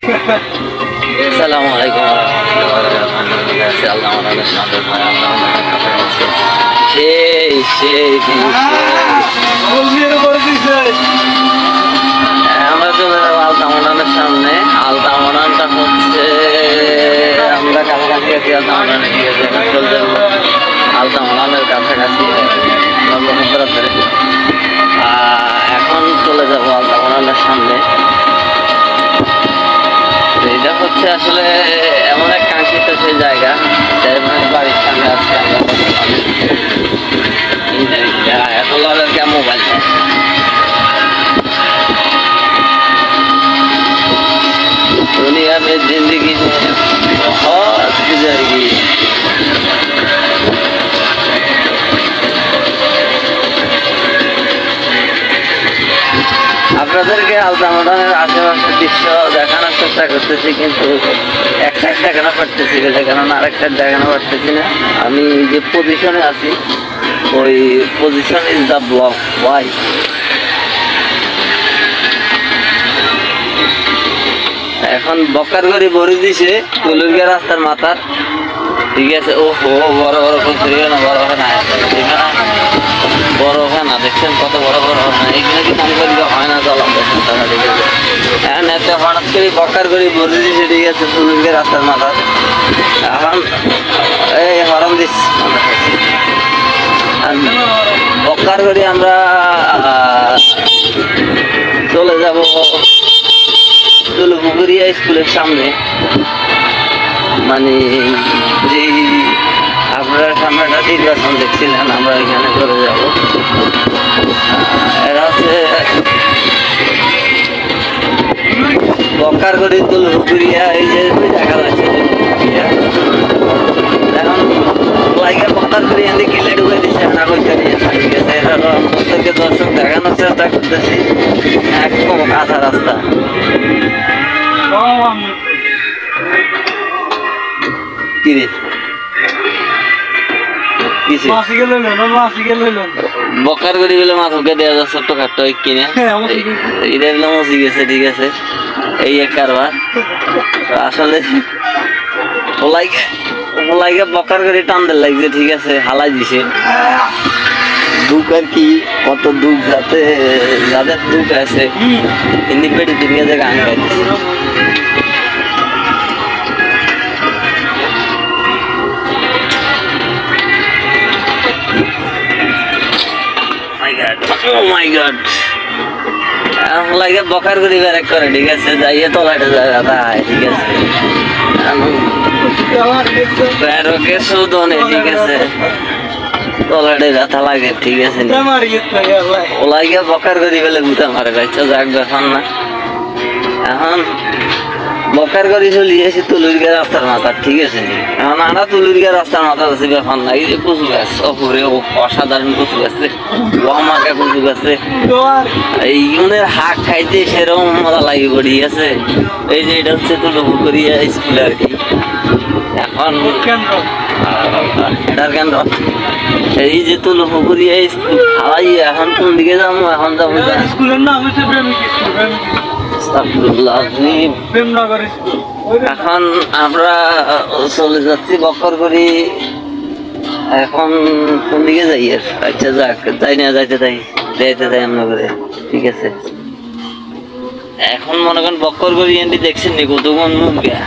আসসালামুআলাইকুম আমরা চলে যাবো আলতামরানের সামনে। আলতামরানটা হচ্ছে আমরা কাছাকাছি আছি। আলতামরানে ঠিক আছে, চলে যাবো আলতামরানের কাছাকাছি। এখন চলে যাবো আলতামরানের সামনে। এটা হচ্ছে আসলে এমন এক কাঙ্ক্ষিত সেই জায়গা, বাড়ির সামনে আছে। এখন মোবাইল दुनिया में जिंदगी में बहुत गुजरेगी। আপনাদেরকে আলতামরানের আশেপাশের দৃশ্য দেখানোর চেষ্টা করতেছি, কিন্তু এক সাইড দেখানো পারতেছি না, কারণ আরেক সাইড দেখানো পারতেছি না। আমি যে পজিশনে আছি ওই position is the block Y. এখন বকার করে ভরে দিছে তুলুরগা রাস্তার মাথার, ঠিক আছে। ও হো বড় বড় না, বড় খানা বড় খানা দেখছেন কত বড় বড় খানা। এখানে কি কাম করি হয় না, চলা ঠিক আছে। এখন এত হঠাৎ করে বকার করে ভরে দিছে, ঠিক আছে, তুলুরগা রাস্তার মাথার। এখন এই হরম দিস বকার করে আমরা চলে যাব তুলুপুকুরিয়া স্কুলের সামনে। মানে যে আপনারা সামনেটা নির্বাচন দেখছিলেন, আমরা এখানে চলে যাব। এরা হচ্ছে বকার করে তুলুপুকুরিয়া, এই যে দেখা যাচ্ছে এখন লাইকে বকার করে এনে কিলে ঢুকে দিচ্ছে না কইতে নিয়ে, ঠিক আছে। এটা আপনাদেরকে দর্শক দেখানোর চেষ্টা করতেছি, একদম কাঁচা রাস্তা। বকার করি বলে মাথকে দেওয়া যাচ্ছে ছোট্ট খাট্ট কিনে, এটা বলে মসি গেছে, ঠিক আছে। এই এক কারবার আসলে ওলাইকে বকার করে টান দেওয়ার লাগছে, ঠিক আছে, হালাই দিছে। দুঃখ আর কি, কত দুঃখ যাদের দুঃখ আছে হিন্দি পেটে দিকে যে গান গাইতেছে। লাগে বকার করি ব্যারেক করে, ঠিক আছে, যাইয়ে তলাটা যায়, ঠিক আছে। ব্যারকের শোধনে, ঠিক আছে, তলাটে ব্যথা লাগে, ঠিক আছে। ওলাইকে বকার করি বলে গুতা মারে বাচ্চা, যাক ব্যাপার না। এখন বকার করি চলি এসে তুলুরগা রাস্তার মাথা, ঠিক আছে। এখন আমরা তুলুরগা রাস্তার মাথা আছে, ব্যাপার না। এই যে কচু গাছ, অপুরে অসাধারণ কচু গাছে, আমাকে কচু গাছে এই ইউনের হাক খাইতে সেরকম মজা লাগে, ঠিক আছে। এই যে এটা হচ্ছে তুলুপুকুরিয়া স্কুল আর কি। এখন এটার কেন্দ্র এই যে তুলুপুকুরিয়া স্কুল। হালাই এখন কোন দিকে যাবো? এখন যাবো স্কুলের নাম হচ্ছে এখন আমরা চলে যাচ্ছি বকর করি। এখন কোন দিকে যাই? আচ্ছা যাক, তাই না, যাইতে তাই আমরা করে, ঠিক আছে। এখন মনে করেন বকর করি এনটি দেখছেন নি কতক্ষণ মুখ গা